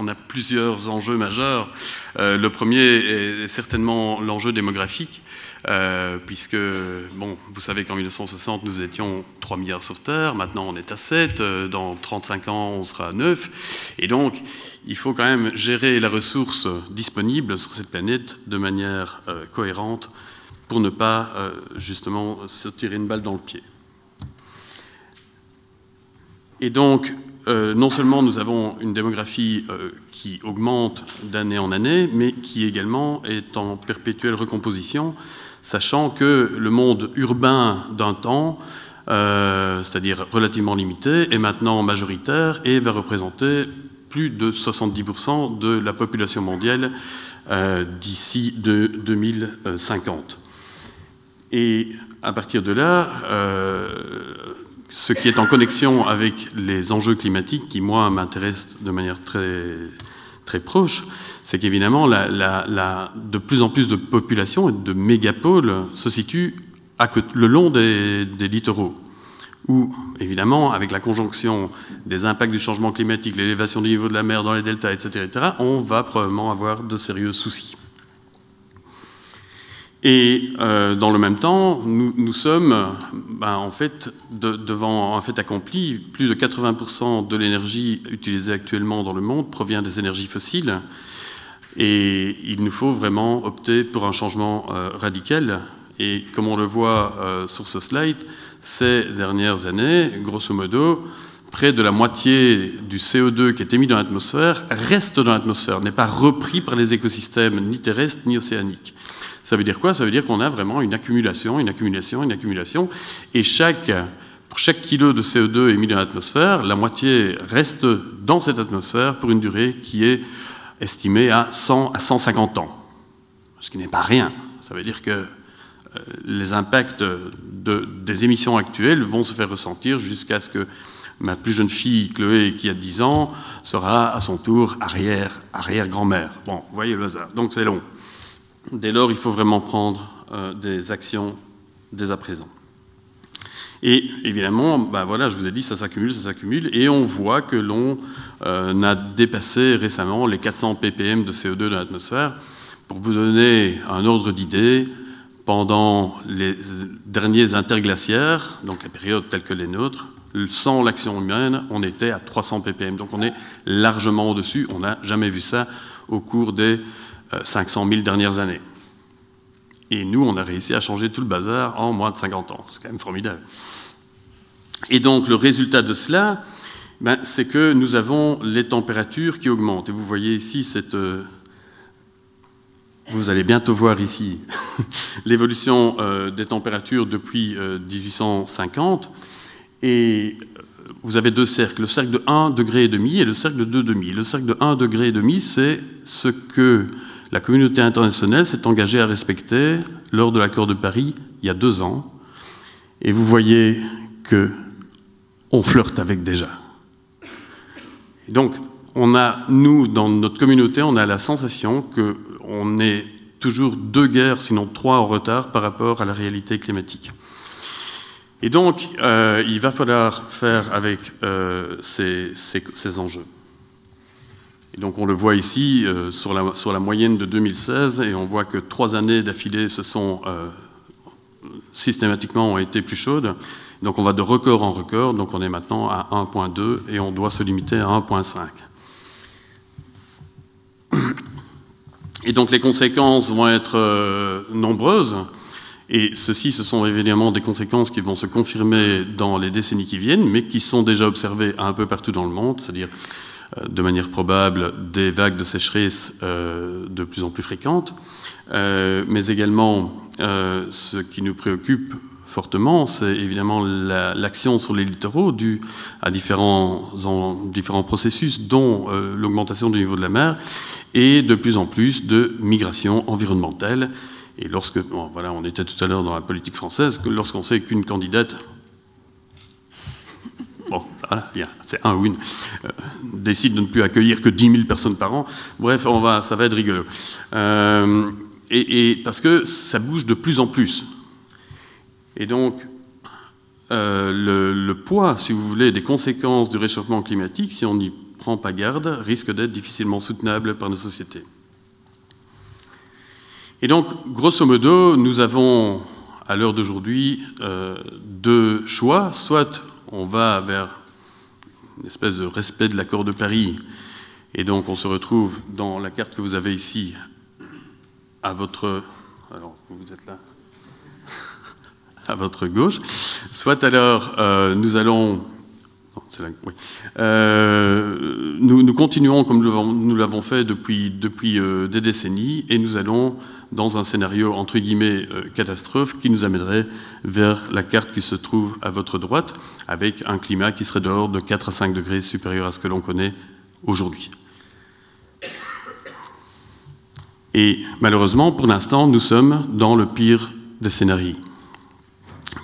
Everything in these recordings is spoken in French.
On a plusieurs enjeux majeurs. Le premier est certainement l'enjeu démographique, puisque, bon, vous savez qu'en 1960, nous étions 3 milliards sur Terre, maintenant on est à 7, dans 35 ans, on sera à 9, et donc il faut quand même gérer la ressource disponible sur cette planète de manière cohérente pour ne pas, justement, se tirer une balle dans le pied. Et donc, non seulement nous avons une démographie qui augmente d'année en année, mais qui également est en perpétuelle recomposition, sachant que le monde urbain d'un temps, c'est-à-dire relativement limité, est maintenant majoritaire et va représenter plus de 70% de la population mondiale d'ici 2050. Et à partir de là, ce qui est en connexion avec les enjeux climatiques qui, moi, m'intéressent de manière très, très proche, c'est qu'évidemment, de plus en plus de populations et de mégapoles se situent le long des littoraux, où, évidemment, avec la conjonction des impacts du changement climatique, l'élévation du niveau de la mer dans les deltas, etc., on va probablement avoir de sérieux soucis. Et dans le même temps, nous sommes en fait devant un fait accompli. Plus de 80% de l'énergie utilisée actuellement dans le monde provient des énergies fossiles. Et il nous faut vraiment opter pour un changement radical. Et comme on le voit sur ce slide, ces dernières années, grosso modo, près de la moitié du CO2 qui est émis dans l'atmosphère reste dans l'atmosphère, n'est pas repris par les écosystèmes ni terrestres ni océaniques. Ça veut dire quoi? Ça veut dire qu'on a vraiment une accumulation, et pour chaque kilo de CO2 émis dans l'atmosphère, la moitié reste dans cette atmosphère pour une durée qui est estimée à 100 à 150 ans, ce qui n'est pas rien. Ça veut dire que les impacts des émissions actuelles vont se faire ressentir jusqu'à ce que ma plus jeune fille, Chloé, qui a 10 ans, sera à son tour arrière-grand-mère. Bon, vous voyez le hasard. Donc c'est long. Dès lors, il faut vraiment prendre des actions dès à présent. Et évidemment, voilà, je vous ai dit, ça s'accumule, et on voit que l'on a dépassé récemment les 400 ppm de CO2 dans l'atmosphère. Pour vous donner un ordre d'idée, pendant les derniers interglaciaires, donc les périodes telles que les nôtres, sans l'action humaine, on était à 300 ppm. Donc on est largement au-dessus. On n'a jamais vu ça au cours des 500 000 dernières années. Et nous, on a réussi à changer tout le bazar en moins de 50 ans. C'est quand même formidable. Et donc, le résultat de cela, c'est que nous avons les températures qui augmentent. Et vous voyez ici cette... Vous allez bientôt voir ici l'évolution des températures depuis 1850. Et vous avez deux cercles, le cercle de 1,5 degré et le cercle de 2,5 degrés. Le cercle de 1,5 degré, c'est ce que la communauté internationale s'est engagée à respecter lors de l'accord de Paris il y a 2 ans. Et vous voyez qu'on flirte avec déjà. Et donc, nous, dans notre communauté, on a la sensation qu'on est toujours 2 guerres, sinon 3 en retard par rapport à la réalité climatique. Et donc, il va falloir faire avec ces enjeux. Et donc, on le voit ici sur la moyenne de 2016, et on voit que 3 années d'affilée systématiquement ont été plus chaudes. Donc, on va de record en record. Donc, on est maintenant à 1,2 et on doit se limiter à 1,5. Et donc, les conséquences vont être nombreuses. Et ce sont évidemment des conséquences qui vont se confirmer dans les décennies qui viennent, mais qui sont déjà observées un peu partout dans le monde, c'est-à-dire de manière probable des vagues de sécheresse de plus en plus fréquentes, mais également ce qui nous préoccupe fortement, c'est évidemment l'action sur les littoraux due à différents processus, dont l'augmentation du niveau de la mer, et de plus en plus de migration environnementale. Et voilà, on était tout à l'heure dans la politique française, lorsqu'on sait qu'une candidate, bon, voilà, c'est un ou une, décide de ne plus accueillir que 10 000 personnes par an, bref, ça va être rigolo. Et parce que ça bouge de plus en plus. Et donc, le poids, si vous voulez, des conséquences du réchauffement climatique, si on y prend pas garde risque d'être difficilement soutenable par nos sociétés. Et donc, grosso modo, nous avons, à l'heure d'aujourd'hui, deux choix. Soit on va vers une espèce de respect de l'accord de Paris, et donc on se retrouve dans la carte que vous avez ici, à votre... Alors, vous êtes là, à votre gauche. Soit alors, nous allons... Non, c'est là, oui. Nous continuons comme nous l'avons fait depuis des décennies, et nous allons dans un scénario entre guillemets catastrophe qui nous amènerait vers la carte qui se trouve à votre droite, avec un climat qui serait de l'ordre de 4 à 5 degrés supérieur à ce que l'on connaît aujourd'hui. Et malheureusement, pour l'instant, nous sommes dans le pire des scénarios,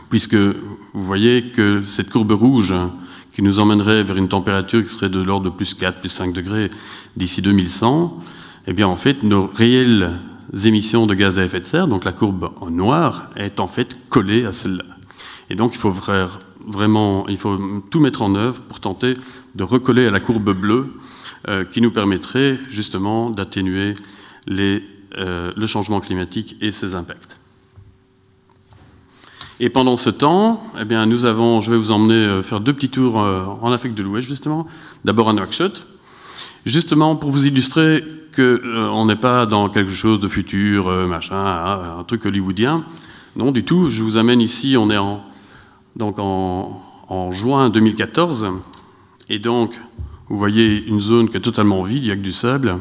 puisque vous voyez que cette courbe rouge qui nous emmènerait vers une température qui serait de l'ordre de plus 4, plus 5 degrés d'ici 2100, eh bien en fait, nos réelles émissions de gaz à effet de serre, donc la courbe en noir, est en fait collée à celle-là. Et donc il faut tout mettre en œuvre pour tenter de recoller à la courbe bleue qui nous permettrait justement d'atténuer le changement climatique et ses impacts. Et pendant ce temps, eh bien, je vais vous emmener faire 2 petits tours en Afrique de l'Ouest, justement. D'abord à Nouakchott, justement pour vous illustrer qu'on n'est pas dans quelque chose de futur, un truc hollywoodien. Non, du tout. Je vous amène ici, on est en juin 2014, et donc vous voyez une zone qui est totalement vide, il n'y a que du sable.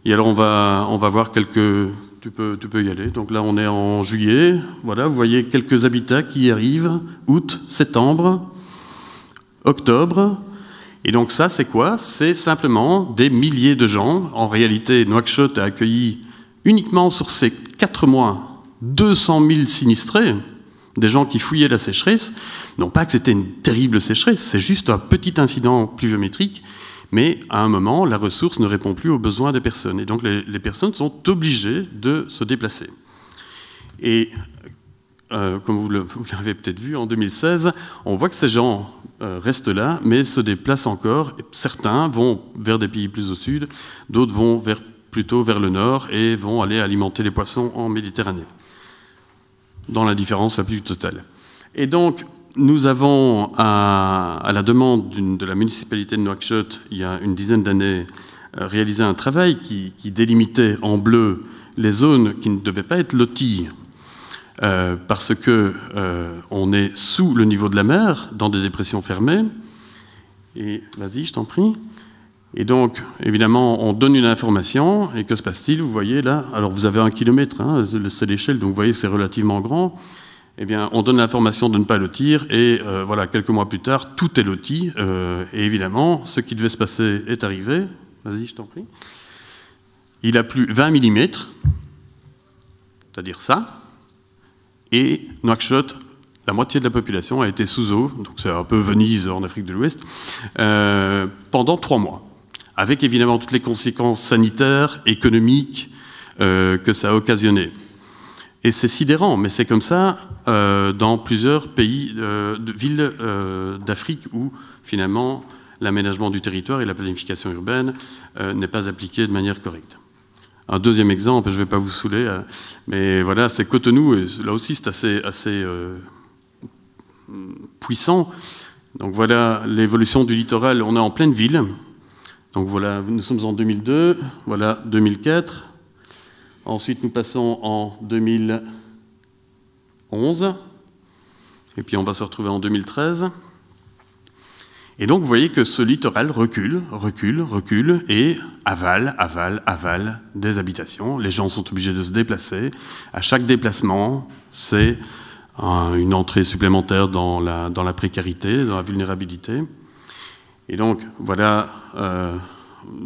Et alors on va voir quelques... Tu peux y aller. Donc là, on est en juillet. Voilà, vous voyez quelques habitats qui arrivent. Août, septembre, octobre. Et donc ça, c'est quoi? C'est simplement des milliers de gens. En réalité, Nouakchott a accueilli uniquement sur ces 4 mois 200 000 sinistrés, des gens qui fouillaient la sécheresse. Non pas que c'était une terrible sécheresse, c'est juste un petit incident pluviométrique. Mais à un moment, la ressource ne répond plus aux besoins des personnes. Et donc les personnes sont obligées de se déplacer. Et comme vous l'avez peut-être vu, en 2016, on voit que ces gens restent là, mais se déplacent encore. Certains vont vers des pays plus au sud, d'autres vont plutôt vers le nord et vont aller alimenter les poissons en Méditerranée, dans l'indifférence la plus totale. Et donc, nous avons, à la demande de la municipalité de Nouakchott, il y a une dizaine d'années, réalisé un travail qui délimitait en bleu les zones qui ne devaient pas être loties, parce qu'on est sous le niveau de la mer, dans des dépressions fermées. Et vas-y, je t'en prie. Et donc, évidemment, on donne une information, et que se passe-t-il? Vous voyez là, alors vous avez 1 kilomètre, hein, c'est l'échelle, donc vous voyez c'est relativement grand. Eh bien, on donne l'information de ne pas lotir, et voilà, quelques mois plus tard, tout est loti, et évidemment, ce qui devait se passer est arrivé. Vas-y, je t'en prie. Il a plu 20 mm, c'est-à-dire ça, et Nouakchott, la moitié de la population a été sous eau, donc c'est un peu Venise en Afrique de l'Ouest, pendant 3 mois, avec évidemment toutes les conséquences sanitaires, économiques que ça a occasionné. Et c'est sidérant, mais c'est comme ça dans plusieurs pays, villes d'Afrique où finalement l'aménagement du territoire et la planification urbaine n'est pas appliquée de manière correcte. Un deuxième exemple, je ne vais pas vous saouler, mais voilà, c'est Cotonou, et là aussi c'est assez puissant. Donc voilà l'évolution du littoral, on est en pleine ville. Donc voilà, nous sommes en 2002, voilà 2004. Ensuite, nous passons en 2011, et puis on va se retrouver en 2013. Et donc, vous voyez que ce littoral recule, et avale des habitations. Les gens sont obligés de se déplacer. À chaque déplacement, c'est une entrée supplémentaire dans la précarité, dans la vulnérabilité. Et donc, voilà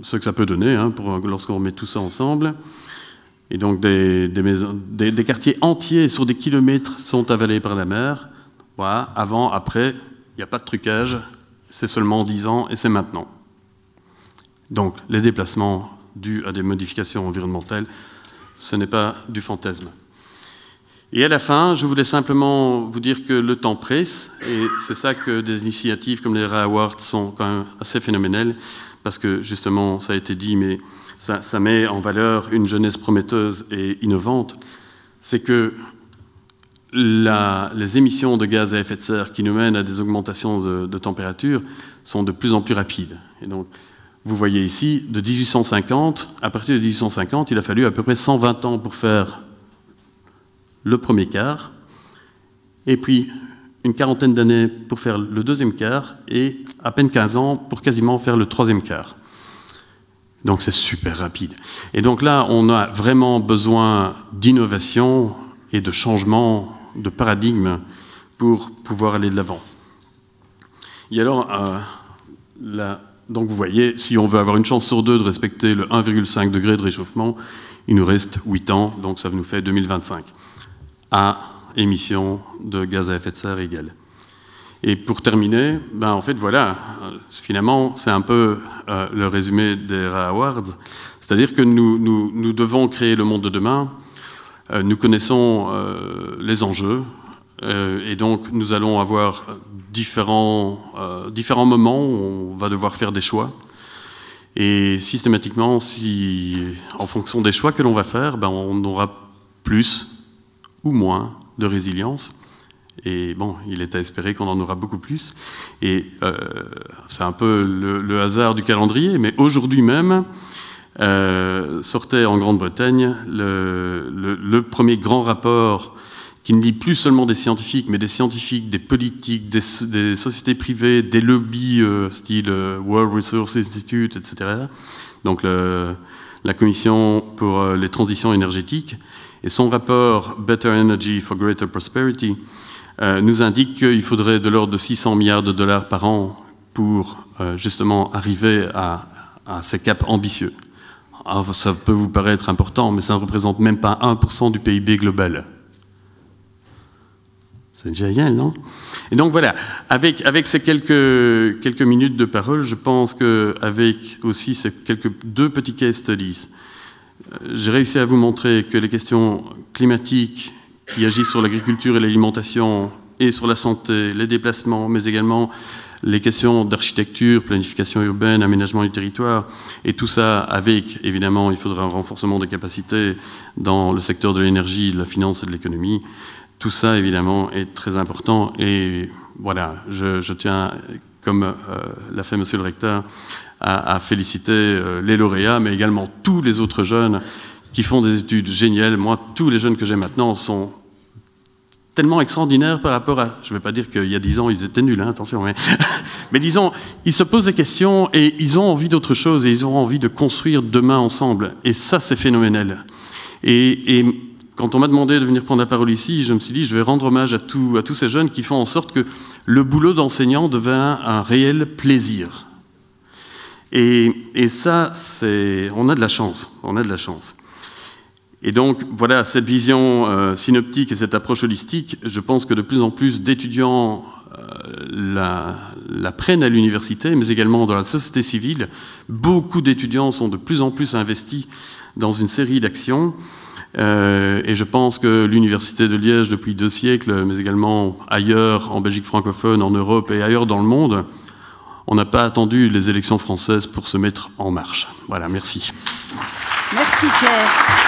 ce que ça peut donner lorsqu'on met tout ça ensemble. Et donc des quartiers entiers sur des kilomètres sont avalés par la mer. Voilà, avant, après, il n'y a pas de trucage, c'est seulement 10 ans et c'est maintenant. Donc les déplacements dus à des modifications environnementales, ce n'est pas du fantasme. Et à la fin, je voulais simplement vous dire que le temps presse, et c'est ça que des initiatives comme les Ray Awards sont quand même assez phénoménales, parce que justement, ça a été dit, mais ça met en valeur une jeunesse prometteuse et innovante, c'est que les émissions de gaz à effet de serre qui nous mènent à des augmentations de température sont de plus en plus rapides. Et donc, vous voyez ici, de 1850, à partir de 1850, il a fallu à peu près 120 ans pour faire le premier quart, et puis une quarantaine d'années pour faire le deuxième quart, et à peine 15 ans pour quasiment faire le troisième quart. Donc c'est super rapide. Et donc là, on a vraiment besoin d'innovation et de changement de paradigme pour pouvoir aller de l'avant. Et alors, donc vous voyez, si on veut avoir une chance sur deux de respecter le 1,5 degré de réchauffement, il nous reste 8 ans, donc ça nous fait 2025, à émissions de gaz à effet de serre égales. Et pour terminer, en fait, voilà, finalement, c'est un peu le résumé des Ra Awards, c'est-à-dire que nous devons créer le monde de demain, nous connaissons les enjeux, et donc nous allons avoir différents moments où on va devoir faire des choix. Et systématiquement, en fonction des choix que l'on va faire, on aura plus ou moins de résilience. Et bon, il est à espérer qu'on en aura beaucoup plus. Et c'est un peu le hasard du calendrier, mais aujourd'hui même, sortait en Grande-Bretagne le premier grand rapport qui ne lit plus seulement des scientifiques, mais des scientifiques, des politiques, des sociétés privées, des lobbies style World Resources Institute, etc. Donc la Commission pour les transitions énergétiques. Et son rapport Better Energy for Greater Prosperity nous indique qu'il faudrait de l'ordre de 600 milliards de dollars par an pour justement arriver à ces caps ambitieux. Alors, ça peut vous paraître important, mais ça ne représente même pas 1% du PIB global. C'est déjà rien, non? Et donc voilà, avec ces quelques minutes de parole, je pense qu'avec aussi ces deux petits case studies, j'ai réussi à vous montrer que les questions climatiques qui agissent sur l'agriculture et l'alimentation et sur la santé, les déplacements, mais également les questions d'architecture, planification urbaine, aménagement du territoire, et tout ça avec, évidemment, il faudra un renforcement des capacités dans le secteur de l'énergie, de la finance et de l'économie. Tout ça, évidemment, est très important. Et voilà, je tiens, comme l'a fait Monsieur le Recteur, à féliciter les lauréats, mais également tous les autres jeunes qui font des études géniales. Moi, tous les jeunes que j'ai maintenant sont tellement extraordinaires par rapport à... Je ne vais pas dire qu'il y a 10 ans, ils étaient nuls, hein, attention, mais disons, ils se posent des questions et ils ont envie d'autre chose et ils ont envie de construire demain ensemble. Et ça, c'est phénoménal. Et quand on m'a demandé de venir prendre la parole ici, je me suis dit, je vais rendre hommage à tous ces jeunes qui font en sorte que le boulot d'enseignant devient un réel plaisir. Et ça, on a de la chance, Et donc, voilà, cette vision synoptique et cette approche holistique, je pense que de plus en plus d'étudiants la prennent à l'université, mais également dans la société civile. Beaucoup d'étudiants sont de plus en plus investis dans une série d'actions. Et je pense que l'Université de Liège, depuis 2 siècles, mais également ailleurs, en Belgique francophone, en Europe et ailleurs dans le monde, on n'a pas attendu les élections françaises pour se mettre en marche. Voilà, merci. Merci Pierre.